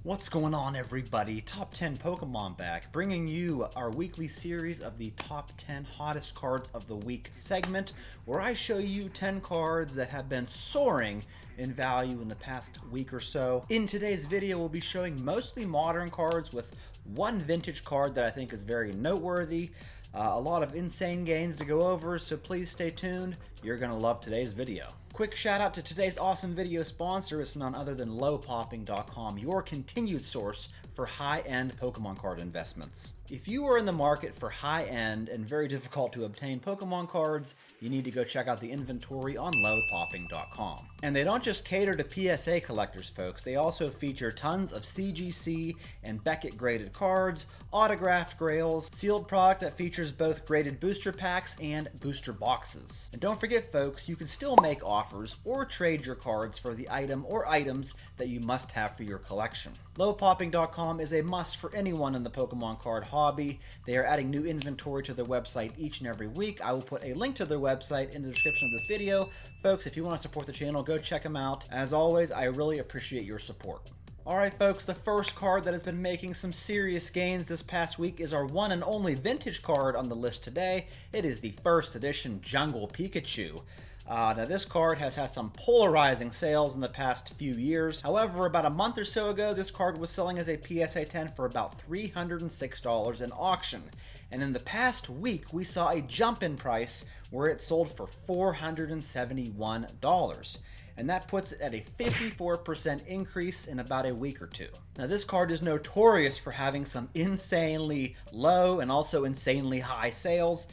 What's going on, everybody? Top 10 Pokemon back, bringing you our weekly series of the top 10 hottest cards of the week segment, where I show you 10 cards that have been soaring in value in the past week or so. In today's video, we'll be showing mostly modern cards with one vintage card that I think is very noteworthy. A lot of insane gains to go over, so please stay tuned. You're going to love today's video. Quick shout out to today's awesome video sponsor. It's none other than lowpopping.com, your continued source for high-end Pokemon card investments. If you are in the market for high-end and very difficult to obtain Pokemon cards, you need to go check out the inventory on lowpopping.com. And they don't just cater to PSA collectors, folks. They also feature tons of CGC and Beckett graded cards, autographed grails, sealed product that features both graded booster packs and booster boxes. And don't forget, folks, you can still make offers or trade your cards for the item or items that you must have for your collection. Lowpopping.com is a must for anyone in the Pokemon card hobby. They are adding new inventory to their website each and every week. I will put a link to their website in the description of this video. Folks, if you want to support the channel, go check them out. As always, I really appreciate your support. Alright folks, the first card that has been making some serious gains this past week is our one and only vintage card on the list today. It is the first edition Jungle Pikachu. Now this card has had some polarizing sales in the past few years. However, about a month or so ago, this card was selling as a PSA 10 for about $306 in auction. And in the past week, we saw a jump in price where it sold for $471. And that puts it at a 54% increase in about a week or two. Now this card is notorious for having some insanely low and also insanely high sales.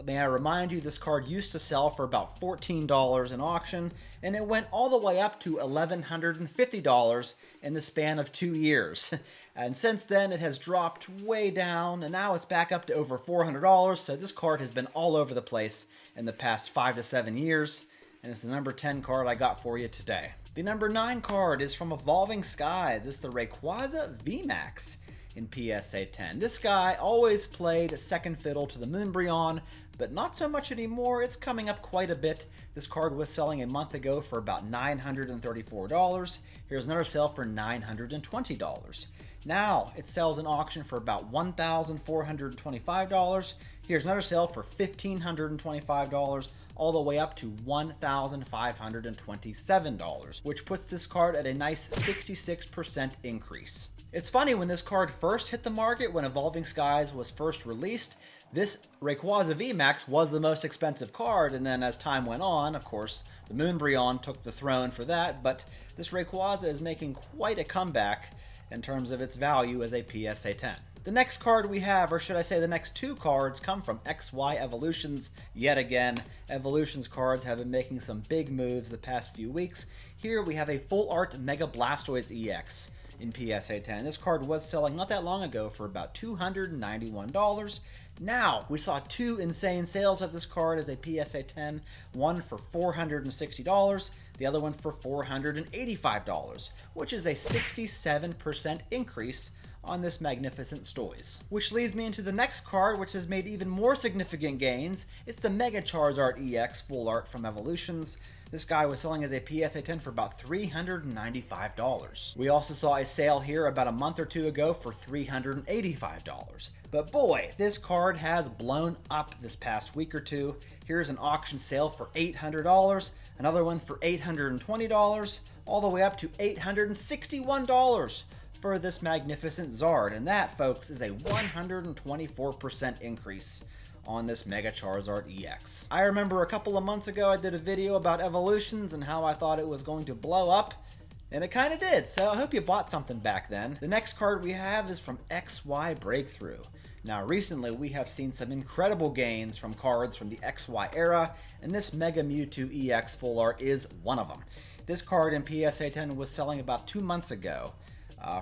May I remind you, this card used to sell for about $14 in auction, and it went all the way up to $1,150 in the span of 2 years. And since then, it has dropped way down, and now it's back up to over $400, so this card has been all over the place in the past 5 to 7 years, and it's the number 10 card I got for you today. The number 9 card is from Evolving Skies. It's the Rayquaza Vmax in PSA 10. This guy always played second fiddle to the Moonbreon, but not so much anymore. It's coming up quite a bit. This card was selling a month ago for about $934. Here's another sale for $920. Now it sells in auction for about $1,425. Here's another sale for $1,525, all the way up to $1,527, which puts this card at a nice 66% increase. It's funny, when this card first hit the market, when Evolving Skies was first released, this Rayquaza Vmax was the most expensive card, and then as time went on, of course, the Moonbreon took the throne for that, but this Rayquaza is making quite a comeback in terms of its value as a PSA 10. The next card we have, or should I say the next two cards, come from XY Evolutions yet again. Evolutions cards have been making some big moves the past few weeks. Here we have a Full Art Mega Blastoise EX in PSA 10. This card was selling not that long ago for about $291. Now, we saw two insane sales of this card as a PSA 10, one for $460, the other one for $485, which is a 67% increase on this magnificent Stoise. Which leads me into the next card, which has made even more significant gains. It's the Mega Charizard EX Full Art from Evolutions. This guy was selling as a PSA 10 for about $395. We also saw a sale here about a month or two ago for $385. But boy, this card has blown up this past week or two. Here's an auction sale for $800, another one for $820, all the way up to $861 for this magnificent Zard. And that, folks, is a 124% increase on this Mega Charizard EX. I remember a couple of months ago I did a video about Evolutions and how I thought it was going to blow up, and it kind of did, so I hope you bought something back then. The next card we have is from XY Breakthrough. Now recently we have seen some incredible gains from cards from the XY era, and this Mega Mewtwo EX Full Art is one of them. This card in PSA 10 was selling about 2 months ago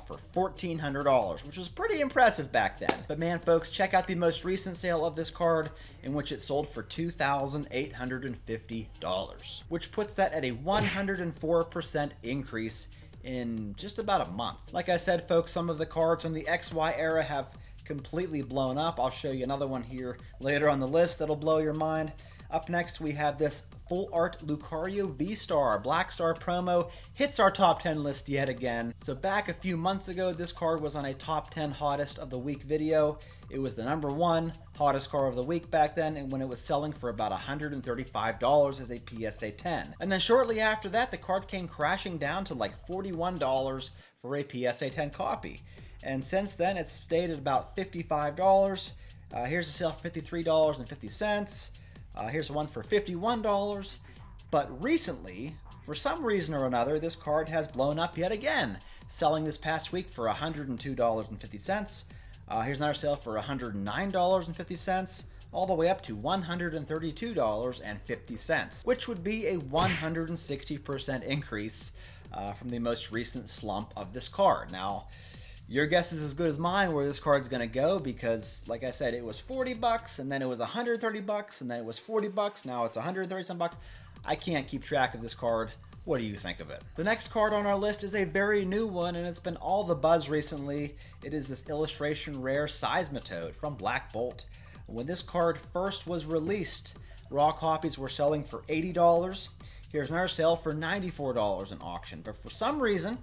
for $1,400, which was pretty impressive back then. But man, folks, check out the most recent sale of this card, in which it sold for $2,850, which puts that at a 104% increase in just about a month. Like I said, folks, some of the cards from the XY era have completely blown up. I'll show you another one here later on the list that'll blow your mind. Up next, we have this Full Art Lucario vstar Black Star promo hits our top 10 list yet again. So back a few months ago, this card was on a top 10 hottest of the week video. It was the #1 hottest card of the week back then, and when it was selling for about $135 as a PSA 10. And then shortly after that, the card came crashing down to like $41 for a PSA 10 copy. And since then, it's stayed at about $55. Here's a sale for $53.50. Here's one for $51. But recently, for some reason or another, this card has blown up yet again, selling this past week for $102.50. Here's another sale for $109.50, all the way up to $132.50, which would be a 160% increase from the most recent slump of this card. Now, your guess is as good as mine where this card's going to go, because like I said, it was $40 and then it was $130 and then it was $40. Now it's $130 some bucks. I can't keep track of this card. What do you think of it? The next card on our list is a very new one, and it's been all the buzz recently. It is this illustration rare Seismitoad from Black Bolt. When this card first was released, raw copies were selling for $80. Here's another sale for $94 in auction, but for some reason,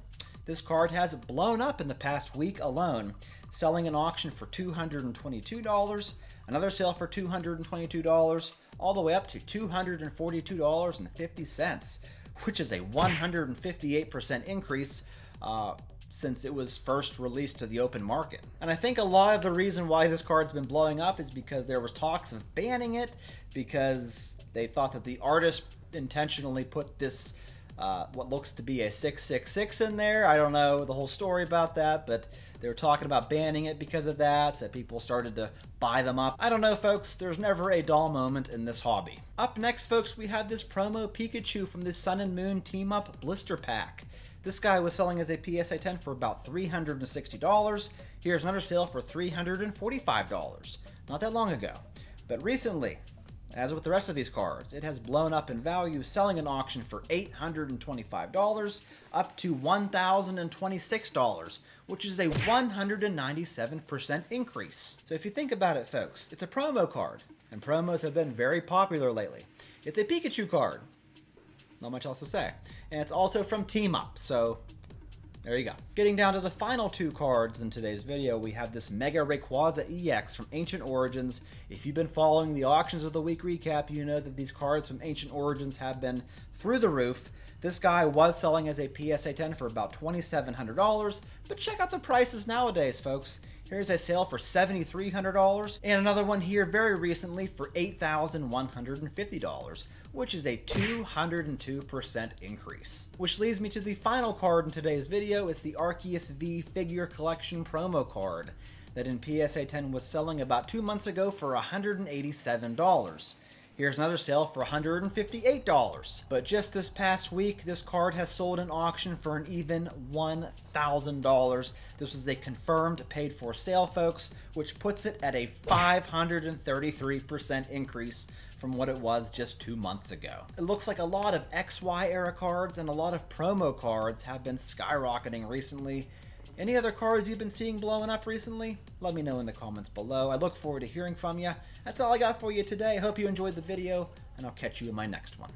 this card has blown up in the past week alone, selling in auction for $222, another sale for $222, all the way up to $242.50, which is a 158% increase since it was first released to the open market. And I think a lot of the reason why this card's been blowing up is because there was talks of banning it, because they thought that the artist intentionally put this what looks to be a 666 in there. I don't know the whole story about that, but they were talking about banning it because of that, so people started to buy them up. I don't know, folks. There's never a dull moment in this hobby. Up next, folks, we have this promo Pikachu from the Sun and Moon Team Up Blister Pack. This guy was selling as a PSA 10 for about $360. Here's another sale for $345. Not that long ago. But recently, as with the rest of these cards, it has blown up in value, selling in auction for $825 up to $1,026, which is a 197% increase. So if you think about it, folks, it's a promo card, and promos have been very popular lately. It's a Pikachu card. Not much else to say. And it's also from Team Up, so there you go. Getting down to the final two cards in today's video, we have this Mega Rayquaza EX from Ancient Origins. If you've been following the Auctions of the Week recap, you know that these cards from Ancient Origins have been through the roof. This guy was selling as a PSA 10 for about $2,700, but check out the prices nowadays, folks. Here's a sale for $7,300, and another one here very recently for $8,150, which is a 202% increase. Which leads me to the final card in today's video. It's the Arceus V Figure Collection promo card that in PSA 10 was selling about 2 months ago for $187. Here's another sale for $158. But just this past week, this card has sold in auction for an even $1,000. This is a confirmed paid for sale, folks, which puts it at a 533% increase from what it was just 2 months ago. It looks like a lot of XY era cards and a lot of promo cards have been skyrocketing recently. Any other cards you've been seeing blowing up recently? Let me know in the comments below. I look forward to hearing from you. That's all I got for you today. I hope you enjoyed the video, and I'll catch you in my next one.